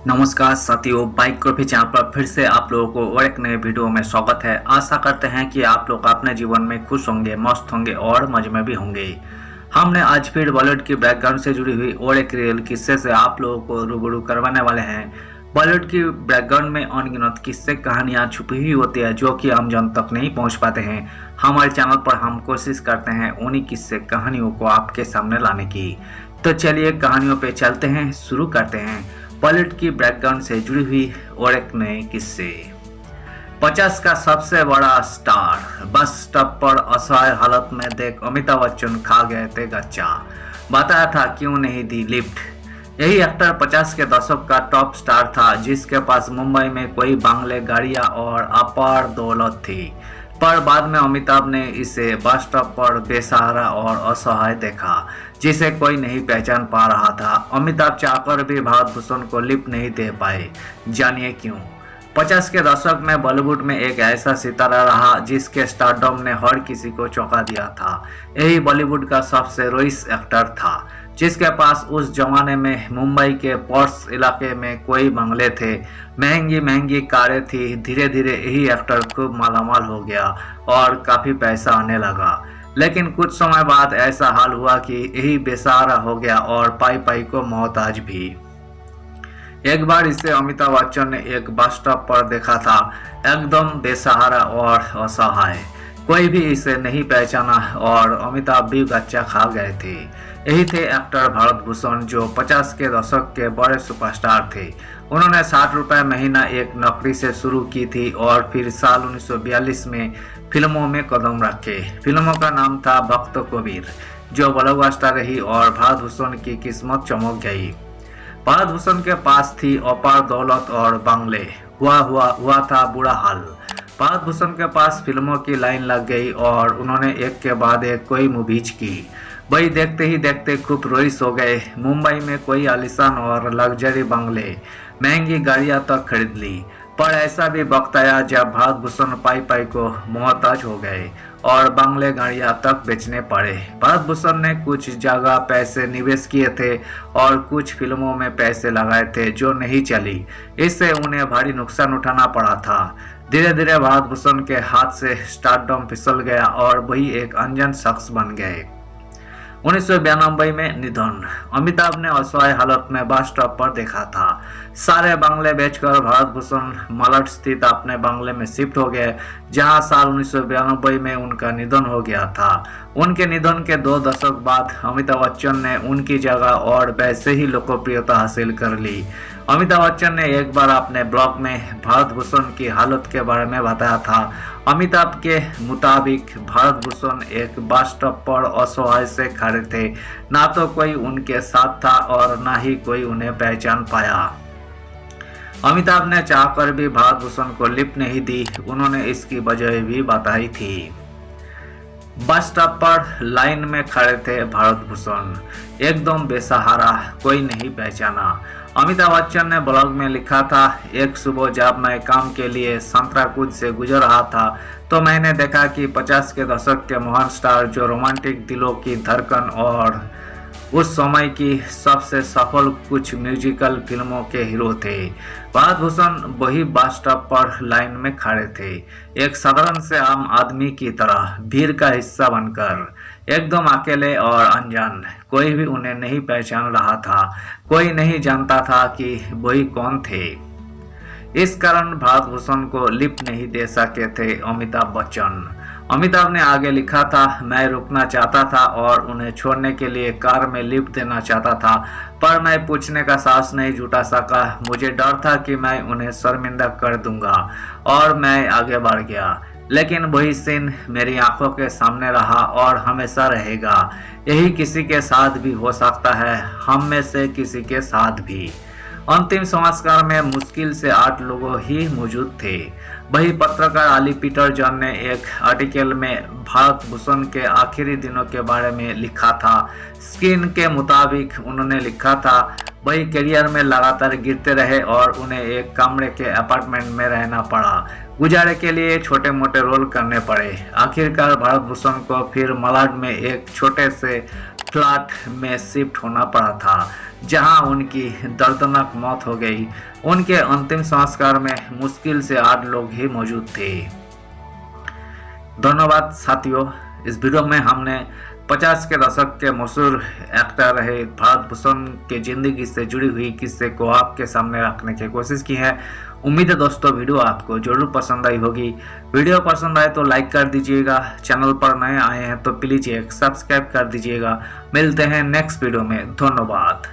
नमस्कार साथियों, bike group channel पर फिर से आप लोगों को और एक नए वीडियो में स्वागत है। आशा करते हैं कि आप लोग अपने जीवन में खुश होंगे, मस्त होंगे और मजे में भी होंगे। हमने आज फिर बॉलीवुड की बैकग्राउंड से जुड़ी हुई और एक रियल किस्से से आप लोगों को रूबरू करवाने वाले हैं। बॉलीवुड की बैकग्राउंड में अनगिनत किस्से कहानियां छुपी हुई होती है जो कि आम जन तक नहीं पहुंच पाते हैं। हमारे चैनल पर हम कोशिश करते हैं उन्हीं किस्से कहानियों को आपके सामने लाने की। तो चलिए कहानियों पे चलते हैं, शुरू करते हैं बॉलीवुड की बैकग्राउंड से जुड़ी हुई और एक नए किस्से। 50 का सबसे बड़ा स्टार बस स्टॉप पर असहाय हालत में देख अमिताभ बच्चन खा गए थे गच्चा। बताया था क्यों नहीं दी लिफ्ट। यही एक्टर 50 के दशक का टॉप स्टार था जिसके पास मुंबई में कोई बंगले, गाड़ियां और अपार दौलत थी। पर बाद में अमिताभ ने इसे बस स्टॉप पर बेसहारा और असहाय देखा जिसे कोई नहीं पहचान पा रहा था। अमिताभ चाहकर भी भारत भूषण को लिफ्ट नहीं दे पाए, जानिए क्यों। 50 के दशक में बॉलीवुड में एक ऐसा सितारा रहा जिसके स्टारडम ने हर किसी को चौंका दिया था। यही बॉलीवुड का सबसे रोइस एक्टर था जिसके पास उस जमाने में मुंबई के पॉर्श इलाके में कोई बंगले थे, महंगी महंगी कारें थी। धीरे धीरे यही एक्टर खूब मालामाल हो गया और काफी पैसा आने लगा। लेकिन कुछ समय बाद ऐसा हाल हुआ कि यही बेसहारा हो गया और पाई पाई को मोहताज भी। एक बार इसे अमिताभ बच्चन ने एक बस स्टॉप पर देखा था, एकदम बेसहारा और असहाय। कोई भी इसे नहीं पहचाना और अमिताभ भी गच्चा खा गए थे। यही थे एक्टर भारत भूषण जो 50 के दशक के बड़े सुपरस्टार थे। उन्होंने 60 रुपए महीना एक नौकरी से शुरू की थी और फिर साल 1942 में फिल्मों में कदम रखे। फिल्मों का नाम था भक्त कबीर जो ब्लॉकबस्टर रही और भारत भूषण की किस्मत चमक गई। भारत भूषण के पास थी अपार दौलत और बंगले, हुआ था बुरा हाल। भारत भूषण के पास फिल्मों की लाइन लग गई और उन्होंने एक के बाद एक कोई मूवीज की। वही देखते ही देखते खूब रोइस हो गए। मुंबई में कोई आलीशान और लग्जरी बंगले, महंगी गाड़ियां तक खरीद ली। पर ऐसा भी वक्त आया जब भारत भूषण पाई पाई को मोहताज हो गए और बंगले, गाड़ियां तक बेचने पड़े। भारत भूषण ने कुछ जगह पैसे निवेश किए थे और कुछ फिल्मों में पैसे लगाए थे जो नहीं चली। इससे उन्हें भारी नुकसान उठाना पड़ा था। धीरे धीरे भारत भूषण के हाथ से स्टारडम फिसल गया और वही एक अनजान शख्स बन गए। 1992 में निधन। अमिताभ ने असहाय हालत में बस स्टॉप पर देखा था। सारे बंगले बेचकर भारत भूषण मलट स्थित अपने बंगले में शिफ्ट हो गए जहां साल 1992 में उनका निधन हो गया था। उनके निधन के 2 दशक बाद अमिताभ बच्चन ने उनकी जगह और वैसे ही लोकप्रियता हासिल कर ली। अमिताभ बच्चन ने एक बार अपने ब्लॉग में भारत भूषण की हालत के बारे में बताया था। अमिताभ के मुताबिक भारत भूषण एक बस स्टॉप पर असहाय से खड़े थे, ना तो कोई उनके साथ था और ना ही कोई उन्हें पहचान पाया। अमिताभ ने चाहकर भी भारत भूषण को लिफ्ट नहीं दी। उन्होंने इसकी वजह भी बताई थी। बस स्टॉप पर लाइन में खड़े थे भारत भूषण, एकदम बेसहारा, कोई नहीं पहचाना। अमिताभ बच्चन ने ब्लॉग में लिखा था, एक सुबह जब मैं काम के लिए संतराकूद से गुजर रहा था तो मैंने देखा कि 50 के दशक के महान स्टार जो रोमांटिक दिलों की धड़कन और उस समय की सबसे सफल कुछ म्यूजिकल फिल्मों के हीरो थे। भारत भूषण वही बस स्टॉप पर लाइन में खड़े थे, एक साधारण से आम आदमी की तरह, भीड़ का हिस्सा बनकर, एकदम अकेले और अनजान। कोई भी उन्हें नहीं पहचान रहा था, कोई नहीं जानता था कि वही कौन थे। इस कारण भारत भूषण को लिफ्ट नहीं दे सके थे अमिताभ बच्चन। अमिताभ ने आगे लिखा था, मैं रुकना चाहता था और उन्हें छोड़ने के लिए कार में लिफ्ट देना चाहता था पर मैं पूछने का साहस नहीं जुटा सका। मुझे डर था कि मैं उन्हें शर्मिंदा कर दूंगा और मैं आगे बढ़ गया। लेकिन वही सीन मेरी आंखों के सामने रहा और हमेशा रहेगा। यही किसी के साथ भी हो सकता है, हम में से किसी के साथ भी। अंतिम संस्कार में मुश्किल से 8 लोग ही मौजूद थे। वही पत्रकार अली पीटर जॉन ने एक आर्टिकल में भारत भूषण के आखिरी दिनों के बारे में लिखा था। स्क्रीन के मुताबिक उन्होंने लिखा था, वही करियर में लगातार गिरते रहे और उन्हें एक कमरे के अपार्टमेंट में रहना पड़ा। गुजारे के लिए छोटे मोटे रोल करने पड़े। आखिरकार भारत भूषण को फिर मलाड में एक छोटे से फ्लैट में शिफ्ट होना पड़ा था, जहां उनकी दर्दनाक मौत हो गई। उनके अंतिम संस्कार में मुश्किल से 8 लोग ही मौजूद थे। धन्यवाद साथियों। इस वीडियो में हमने 50 के दशक के मशहूर एक्टर रहे भारत भूषण के जिंदगी से जुड़ी हुई किस्से को आपके सामने रखने की कोशिश की है। उम्मीद है दोस्तों वीडियो आपको जरूर पसंद आई होगी। वीडियो पसंद आए तो लाइक कर दीजिएगा, चैनल पर नए आए हैं तो प्लीज एक सब्सक्राइब कर दीजिएगा। मिलते हैं नेक्स्ट वीडियो में। धन्यवाद।